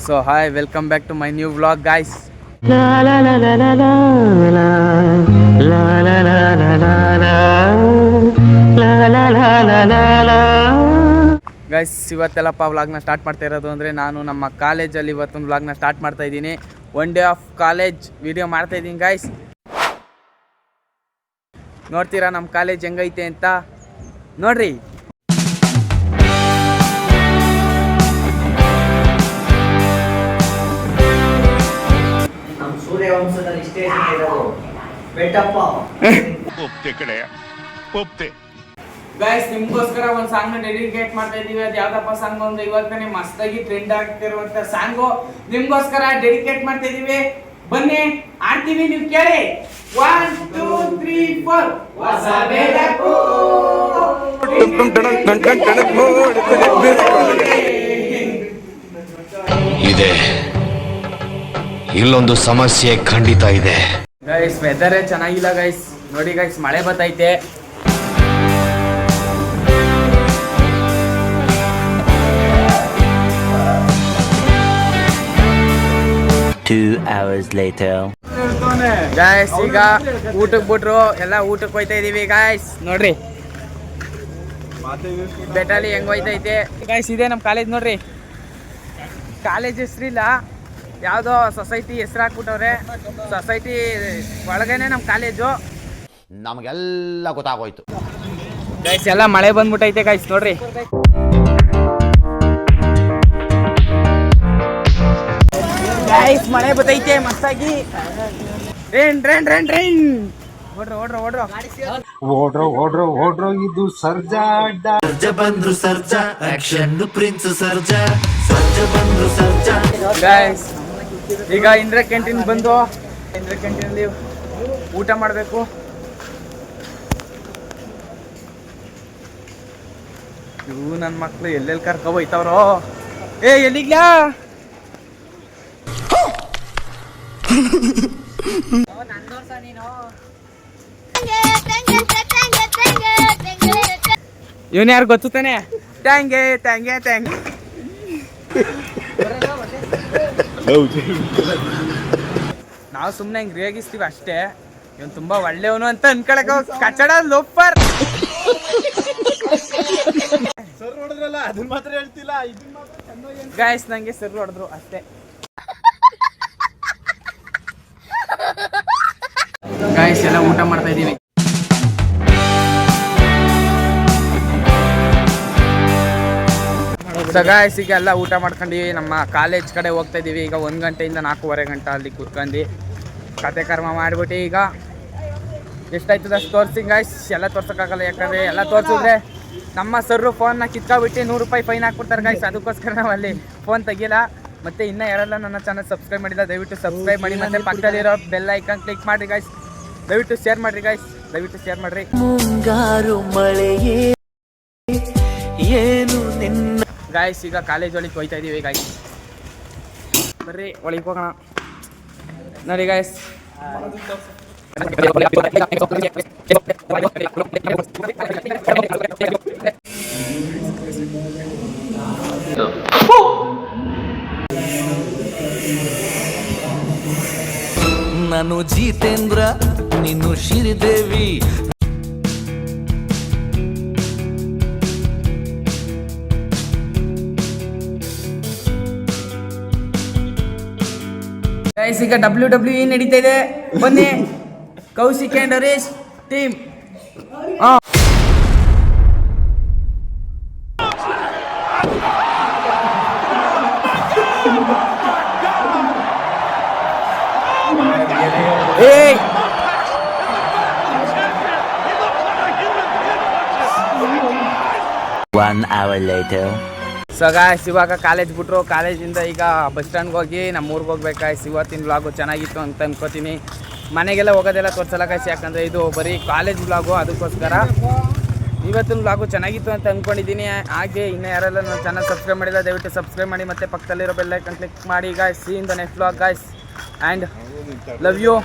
So hi, welcome back to my new vlog, guys. Guys ಇವತ್ತೆಲ್ಲಪ್ಪ ವ್ಲಾಗ್ನ start ಮಾಡ್ತಾ ಇರೋದು ಅಂದರೆ ನಾನು ನಮ್ಮ ಕಾಲೇಜಲ್ಲಿ ಇವತ್ತೊಂದು ವ್ಲಾಗ್ನ ಸ್ಟಾರ್ಟ್ ಮಾಡ್ತಾ ಇದ್ದೀನಿ. 1 day ಆಫ್ ಕಾಲೇಜ್ ವಿಡಿಯೋ ಮಾಡ್ತಾ ಇದ್ದೀನಿ ಗೈಸ್. ನೋಡ್ತೀರಾ ನಮ್ಮ ಕಾಲೇಜ್ ಹೆಂಗೈತೆ ಅಂತ ನೋಡ್ರಿ. ಸೂರ್ಯವಂಶದಲ್ಲಿ ಸ್ಟೇಷನ್ ಇರೋದು ಬೆಟ್ಟಪ್ಪ ಒಪ್ತೆ ಕಡೆ ಒಪ್ತೆ. ಗೈಸ್ ನಿಮ್ಗೋಸ್ಕರ ಒಂದು ಸಾಂಗ್ ನ ಡೆಡಿಕೇಟ್ ಮಾಡ್ತಾ ಇದೀವಿ. ಅದು ಯಾವ್ದಪ್ಪ ಸಾಂಗ್ ಅಂದ್ರೆ ಇವತ್ತನೇ ಮಸ್ತಾಗಿ ಟ್ರೆಂಡ್ ಆಗ್ತಿರುವಂತ ಸಾಂಗು ನಿಮ್ಗೋಸ್ಕರ ಡೆಡಿಕೇಟ್ ಮಾಡ್ತಾ ಇದೀವಿ. ಬನ್ನಿ ಆಡ್ತೀವಿ, ನೀವು ಕೇಳಿ. 1 2 3 4 ಹೊಸ ಬೆಳಕು ಇದೆ, ಇಲ್ಲೊಂದು ಸಮಸ್ಯೆ ಖಂಡಿತ ಇದೆ. ಗೈಸ್ ವೆದರೇ ಚೆನ್ನಾಗಿಲ್ಲ ಗೈಸ್, ನೋಡಿ ಗೈಸ್ ಮಳೆ ಬರ್ತೈತೆ. ಗೈಸ್ ಈಗ ಊಟಕ್ಕೆ ಬಿಟ್ರು, ಎಲ್ಲ ಊಟಕ್ಕೆ ಹೋಯ್ತಾ ಇದೀವಿ ಗೈಸ್. ನೋಡ್ರಿ ಬೆಟ್ಟಲ್ಲಿ ಹೆಂಗ್ ಹೋಯ್ತೈತೆ ಗೈಸ್. ಇದೆ ನಮ್ಮ ಕಾಲೇಜ್ ನೋಡ್ರಿ. ಕಾಲೇಜ್ ಹೆಸ್ರಿಲ್ಲ, ಯಾವುದೋ ಸೊಸೈಟಿ ಹೆಸ್ರು ಹಾಕ್ಬಿಟ್ಟವ್ರೆ. ಸೊಸೈಟಿ ಒಳಗೇನೆ ನಮ್ಮ ಕಾಲೇಜು. ನಮಗೆಲ್ಲ ಗೊತ್ತಾಗೋಯ್ತು ಗೈಸ್. ಎಲ್ಲ ಮಳೆ ಬಂದ್ಬಿಟ್ಟೈತೆ ಗೈಸ್ ನೋಡ್ರಿ. ಗೈಸ್ ಮಳೆ ಬರ್ತೈತೆ ಮಸ್ತಾಗಿ. ಟ್ರೈನ್ ಟ್ರೈನ್ ಟ್ರೈನ್ ಟ್ರೈನ್ ಓಡ್ರ ಓಡ್ರ ಓಡ್ರ ಓಡ್ರೋ ಓಡ್ರೋ ಓಡ್ರೋ ಇದು ಸರ್ಜಾ ಸರ್ಜಾ ಬಂದ್ರು ಸರ್ಜಾ ಆಕ್ಷನ್ ಪ್ರಿನ್ಸ್ ಸರ್ಜಾ ಸರ್ಜಾ ಬಂದ್ರು ಸರ್ಜಾ. ಗೈಸ್ ಈಗ ಇಂದ್ರ ಕ್ಯಾಂಟೀನ್ ಬಂದು ಇಂದ್ರ ಕ್ಯಾಂಟೀನಲ್ಲಿ ಊಟ ಮಾಡಬೇಕು. ಇವು ನನ್ನ ಮಕ್ಳು ಎಲ್ಲೆಲ್ಲಿ ಕರ್ಕೊ ಹೋಯ್ತವ್ರೋ. ಏ ಎಲ್ಲಿಗ್ಲಾ ಇವನ್ ಯಾರು ಗೊತ್ತು ತಾನೆ? ಟ್ಯಾಂಗೆ ಟ್ಯಾಂಗೆ ಟ್ಯಾಂಗೆ. ನಾವು ಸುಮ್ಮನೆ ಹಿಂಗೆ ರೇಗಿಸ್ತೀವಿ ಅಷ್ಟೇ. ಇವನು ತುಂಬಾ ಒಳ್ಳೆಯವನು ಅಂತ ಅನ್ಕೊಳಕ ಕಚಡ ಲೋಫರ್. ಗೈಸ್ ನಂಗೆ ಸರ್ ಹೊಡೆದ್ರು ಅಷ್ಟೇ. ಗೈಸ್ ಎಲ್ಲ ಊಟ ಮಾಡ್ತಾ ಇದೀವಿ. ಸೊ ಗೈಸ್ ಈಗ ಎಲ್ಲ ಊಟ ಮಾಡ್ಕೊಂಡಿವಿ. ನಮ್ಮ ಕಾಲೇಜ್ ಕಡೆ ಹೋಗ್ತಾ ಇದೀವಿ. ಈಗ 1 ಗಂಟೆಯಿಂದ 4:15 ಗಂಟೆ ಅಲ್ಲಿ ಕೂತ್ಕೊಂಡು ಕತೆ ಕರ್ಮ ಮಾಡ್ಬಿಟ್ಟು ಈಗ ಎಷ್ಟಾಯ್ತದ ಅಷ್ಟು ತೋರಿಸಿ ಗೈಸ್. ಎಲ್ಲ ತೋರ್ಸೋಕ್ಕಾಗಲ್ಲ, ಯಾಕಂದರೆ ಎಲ್ಲ ತೋರಿಸಿದ್ರೆ ನಮ್ಮ ಸರ್ರು ಫೋನ್ನ ಕಿತ್ಕೊಬಿಟ್ಟು 100 ರೂಪಾಯಿ ಫೈನ್ ಹಾಕ್ಬಿಡ್ತಾರೆ ಗೈಸ್. ಅದಕ್ಕೋಸ್ಕರ ನಾವು ಅಲ್ಲಿ ಫೋನ್ ತೆಗಿಲ್ಲ. ಮತ್ತು ಇನ್ನೂ ಯಾರೆಲ್ಲ ನನ್ನ ಚಾನಲ್ ಸಬ್ಸ್ಕ್ರೈಬ್ ಮಾಡಿಲ್ಲ ದಯವಿಟ್ಟು ಸಬ್ಸ್ಕ್ರೈಬ್ ಮಾಡಿ, ಮತ್ತು ಪಕ್ಕದಲ್ಲಿರೋ ಬೆಲ್ ಐಕಾನ್ ಕ್ಲಿಕ್ ಮಾಡಿರಿ ಗೈಸ್. ದಯವಿಟ್ಟು ಶೇರ್ ಮಾಡಿರಿ ಗೈಸ್, ದಯವಿಟ್ಟು ಶೇರ್ ಮಾಡಿರಿ. ಮುಂಗಾರು ಮಳೆಯೇ ಏನು ನಿನ್ನ ಗಾಯ್ಸ್ ಈಗ ಕಾಲೇಜ್ ಒಳಗೆ ಹೋಯ್ತಾ ಇದೀವಿ ಗಾಯ್ಸ್. ಬರ್ರಿ ಒಳಗೆ ಹೋಗೋಣ. ನೋಡಿ ಗಾಯ್ಸ್ ನಾನು ಜಿತೇಂದ್ರ, ನೀನು ಶ್ರೀದೇವಿ. ಗೈಸ್ ಈಗ WWE ನಡೀತಾ ಇದೆ. ಬನ್ನಿ ಕೌಶಿಕ್ ಅಂಡ್ ಹರೀಶ್ ಟೀಮ್. ಏಯ್ 1 hour later. ಸೊ ಗಾಯ್ಸ್ ಇವಾಗ ಕಾಲೇಜ್ ಬಿಟ್ರು. ಕಾಲೇಜಿಂದ ಈಗ ಬಸ್ ಸ್ಟ್ಯಾಂಡ್ಗೆ ಹೋಗಿ ನಮ್ಮ ಊರಿಗೆ ಹೋಗ್ಬೇಕು ಗಾಯ್ಸ್. ಇವತ್ತಿನ ವ್ಲಾಗು ಚೆನ್ನಾಗಿತ್ತು ಅಂತ ಅನ್ಕೋತೀನಿ. ಮನೆಗೆಲ್ಲ ಹೋಗೋದೆಲ್ಲ ತೋರಿಸಲ್ಲ ಗಾಯ್ಸ್, ಯಾಕಂದರೆ ಇದು ಬರೀ ಕಾಲೇಜ್ ವ್ಲಾಗು. ಅದಕ್ಕೋಸ್ಕರ ಇವತ್ತಿನ ವ್ಲಾಗು ಚೆನ್ನಾಗಿತ್ತು ಅಂತ ಅಂದ್ಕೊಂಡಿದ್ದೀನಿ. ಹಾಗೆ ಇನ್ನೂ ಯಾರೆಲ್ಲ ನನ್ನ ಚಾನಲ್ ಸಬ್ಸ್ಕ್ರೈಬ್ ಮಾಡಿಲ್ಲ ದಯವಿಟ್ಟು ಸಬ್ಸ್ಕ್ರೈಬ್ ಮಾಡಿ, ಮತ್ತು ಪಕ್ಕದಲ್ಲಿರೋ ಬೆಲ್ ಐಕಾನ್ ಕ್ಲಿಕ್ ಮಾಡಿ guys. See in the next vlog guys and love you.